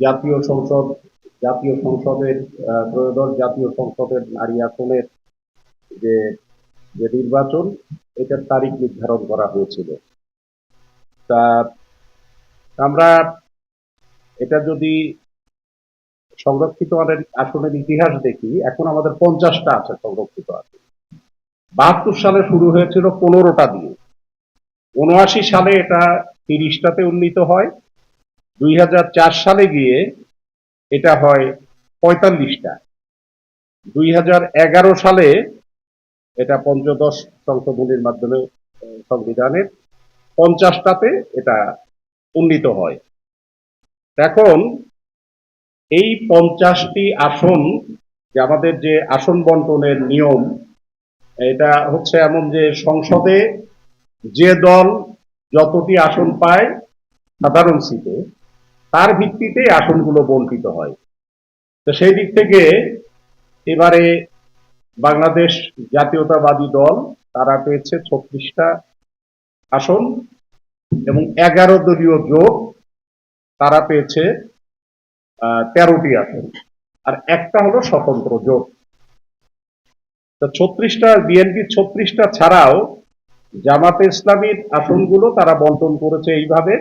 জাতীয় সংসদ জাতীয় সংসদের ত্রয়োদশ জাতীয় সংসদের নারী আসনের যে যে নির্বাচন, এটার তারিখ নির্ধারণ করা হয়েছিল। তা আমরা এটা যদি সংরক্ষিত আসনের ইতিহাস দেখি, এখন আমাদের 50টা আছে সংরক্ষিত আসন। 72 সালে শুরু হয়েছিল 15টা দিয়ে, 79 সালে এটা 30টাতে উন্নীত হয়, 2004 সালে গিয়ে এটা হয় 45টা, 2011 সালে এটা পঞ্চদশ সংশোধনীর মাধ্যমে সংবিধানের 50টাতে এটা উন্নীত হয়। এখন এই 50টি আসন, যে আমাদের যে আসন বন্টনের নিয়ম, এটা হচ্ছে এমন যে সংসদে যে দল যতটি আসন পায় সাধারণ সিটে, তার ভিত্তিতে আসনগুলো বন্টিত হয়। তো সেই দিক থেকে এবারে বাংলাদেশ জাতীয়তাবাদী দল তারা পেয়েছে 36টা আসন, এবং 11 দলীয় জোট তারা পেয়েছে 13টি আসন, আর একটা হলো স্বতন্ত্র জোট। তো 36টা বিএনপি 36টা ছাড়াও জামাতে ইসলামীর আসনগুলো তারা বন্টন করেছে এইভাবে,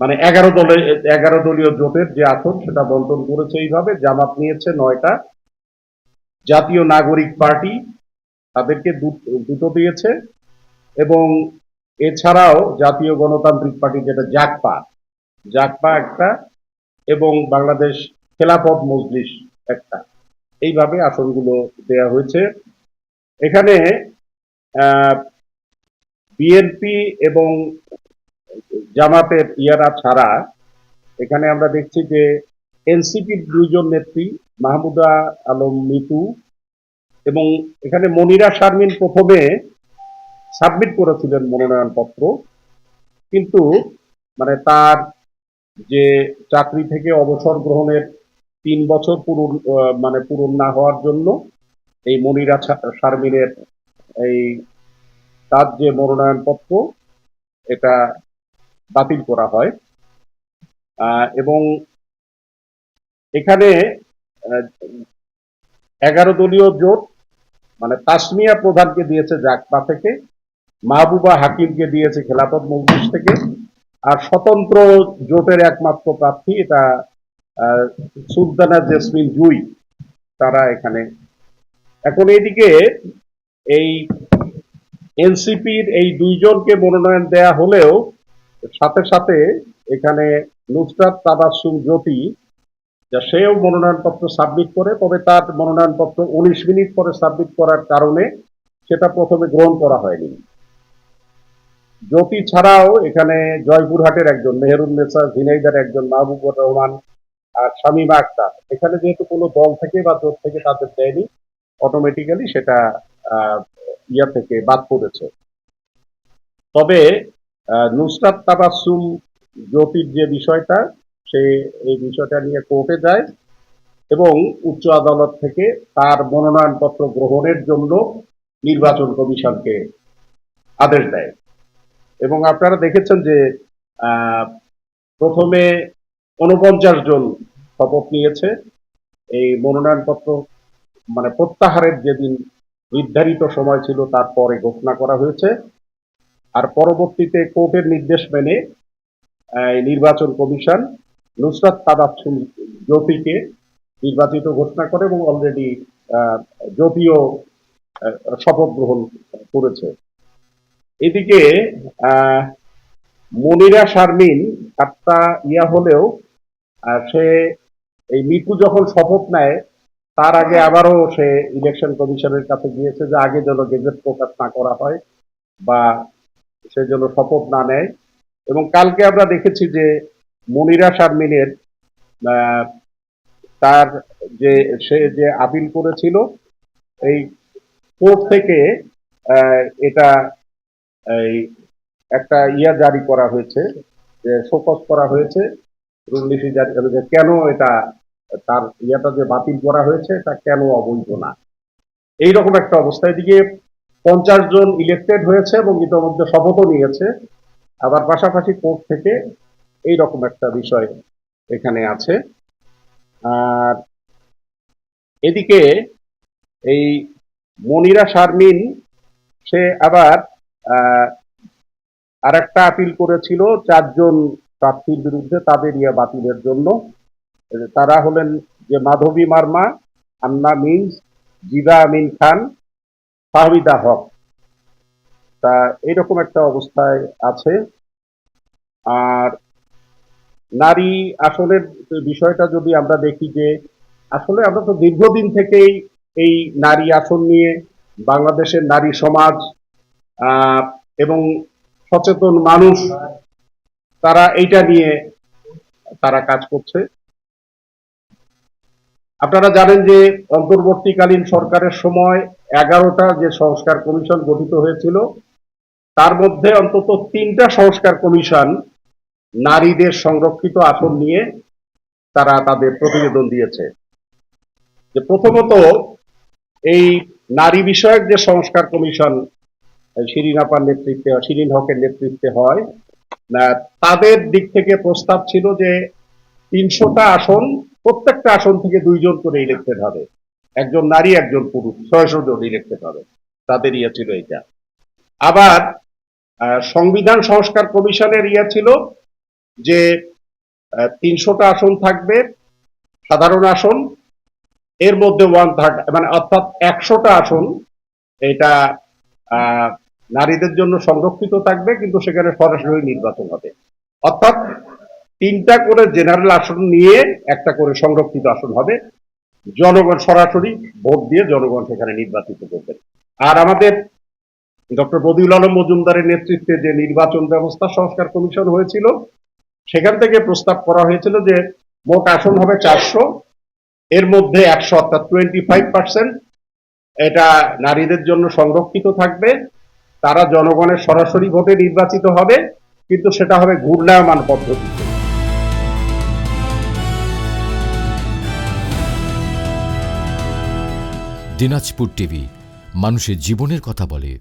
মানে 11 দলীয় জোটের যে আসন সেটা বন্টন করেছে এইভাবে: জামাত নিয়েছে 9টা, জাতীয় নাগরিক পার্টি তাদেরকে দুটো দিয়েছে, এবং এছাড়াও জাতীয় গণতান্ত্রিক পার্টি যেটা জাকপা, জাকপা একটা, এবং বাংলাদেশ খেলাফত মজলিস একটা। এইভাবে আসনগুলো দেয়া হয়েছে। এখানে বিএনপি এবং জামাতের ইয়ারা ছাড়া এখানে আমরা দেখছি যে এনসিপির 2জন নেত্রী, মাহমুদা আলম মিতু, এবং এখানে মনিরা শারমিন প্রথমে সাবমিট করেছিলেন মনোনয়নপত্র, কিন্তু মানে তার যে চাকরি থেকে অবসর গ্রহণের 3 বছর পূরণ না হওয়ার জন্য এই মনিরা শারমিনের এই তার যে মনোনয়নপত্র এটা বাতিল করা হয়। এবং এখানে 11 দলীয় জোট, মানে তাসমিয়া প্রধানকে দিয়েছে জাকপা থেকে, মাহবুবা হাকিমকে দিয়েছে খেলাফত মজলিস থেকে, আর স্বতন্ত্র জোটের একমাত্র প্রার্থী এটা সুলতানা জেসমিন জুই, তারা এখানে। এখন এইদিকে এই এনসিপির এই 2জনকে মনোনয়ন দেয়া হলেও সাথে সাথে এখানে নুসরাত তাবাসসুম জ্যোতি, সেও মনোনয়নপত্র সাবমিট করে, তবে তার মনোনয়নপত্র 19 মিনিট পরে সাবমিট করার কারণে সেটা প্রথমে গ্রহণ করা হয়নি। জ্যোতি ছাড়াও এখানে জয়পুরহাটের একজন মেহেরুন্নেসা, ঝিনাইদার একজন মাহবুবুর রহমান, আর শামীমা আক্তার, এখানে যেহেতু কোনো দল থেকে বা জোট থেকে তাদের দেয়নি, অটোমেটিক্যালি সেটা ইয়া থেকে বাদ পড়েছে। তবে নুসরাত তাবাসসুম জ্যোতির যে বিষয়টা, সে এই বিষয়টা নিয়ে কোর্টে যায় এবং উচ্চ আদালত থেকে তার মনোনয়নপত্র গ্রহণের জন্য নির্বাচন কমিশনকে আদেশ দেয়। এবং আপনারা দেখেছেন যে প্রথমে 49 জন শপথ নিয়েছে। এই মনোনয়নপত্র মানে প্রত্যাহারের যেদিন নির্ধারিত সময় ছিল তারপরে ঘোষণা করা হয়েছে, আর পরবর্তীতে কোর্টের নির্দেশ মেনে নির্বাচন কমিশন নুসরাত তাবাসসুম জ্যোতিকে নির্বাচিত ঘোষণা করে, এবং অলরেডি জ্যোতিও শপথ গ্রহণ করেছে। এদিকে মনিরা শারমিন একটা ইয়া হলেও সে এই মিতু যখন শপথ নেয় তার আগে আবারও সে ইলেকশন কমিশনের কাছে গিয়েছে যে আগে যেন গেজেট প্রকাশ না করা হয় বা সে যেন শপথ না নেয়। এবং কালকে আমরা দেখেছি যে মনিরা শারমিনের তার যে সে যে আপিল করেছিল, এই কোর্ট থেকে এটা এই একটা ইয়া জারি করা হয়েছে, যে শোকজ করা হয়েছে, রুলনীতি জারি যে কেন এটা তার ইয়াটা যে বাতিল করা হয়েছে তা কেন অবৈধ না, এইরকম একটা অবস্থা। এদিকে 50 জন ইলেক্টেড হয়েছে এবং ইতিমধ্যে শপথও নিয়েছে, আবার পাশাপাশি কোর্ট থেকে এইরকম একটা বিষয় এখানে আছে। আর এদিকে এই মনিরা শারমিন, সে আবার আরেকটা আপিল করেছিল 4 জন প্রার্থীর বিরুদ্ধে, তাদের বাতিলের জন্য। তারা হলেন যে মাধবী মার্মা, আন্না মিন্স, জিবা আমিন খান, ফাহমিদা হক। তা এইরকম একটা অবস্থায় আছে। আর নারী আসনের বিষয়টা যদি আমরা দেখি, যে আসলে আমরা তো দীর্ঘদিন থেকেই এই নারী আসন নিয়ে বাংলাদেশের নারী সমাজ এবং সচেতন মানুষ, তারা এইটা নিয়ে তারা কাজ করছে। আপনারা জানেন যে অন্তর্বর্তীকালীন সরকারের সময় 11টা যে সংস্কার কমিশন গঠিত হয়েছিল, তার মধ্যে অন্তত 3টা সংস্কার কমিশন নারীদের সংরক্ষিত আসন নিয়ে তারা তাদের প্রতিবেদন দিয়েছে। যে প্রথমত এই নারী বিষয়ক যে সংস্কার কমিশন শিরিন আপার নেতৃত্বে, শিরিন হকের নেতৃত্বে হয়, তাদের দিক থেকে প্রস্তাব ছিল যে 300টা আসন, প্রত্যেকটা আসন থেকে 2 জন করে ইলেক্টেড হবে, একজন নারী একজন পুরুষ, 600 জন ইলেক্টেড হবে, তাদের ছিল এটা। আবার সংবিধান সংস্কার কমিশনের ছিল যে 300টা আসন থাকবে সাধারণ আসন, এর মধ্যে 1/3 মানে অর্থাৎ 100টা আসন এটা নারীদের জন্য সংরক্ষিত থাকবে, কিন্তু সেখানে সরাসরি নির্বাচন হবে। অর্থাৎ 3টা করে জেনারেল আসন নিয়ে একটা করে সংরক্ষিত আসন হবে, জনগণ সরাসরি ভোট দিয়ে জনগণ সেখানে নির্বাচিত করবেন। আর আমাদের ডক্টর বদিউল আলম মজুমদারের নেতৃত্বে যে নির্বাচন ব্যবস্থা সংস্কার কমিশন হয়েছিল, সেখান থেকে প্রস্তাব করা হয়েছিল যে মোট আসন হবে 400, এর মধ্যে 100 অর্থাৎ 25% এটা নারীদের জন্য সংরক্ষিত থাকবে, তারা জনগণের সরাসরি ভোটে নির্বাচিত হবে, কিন্তু সেটা হবে ঘূর্ণায়মান পদ্ধতিতে। দিনাজপুর টিভি, মানুষের জীবনের কথা বলে।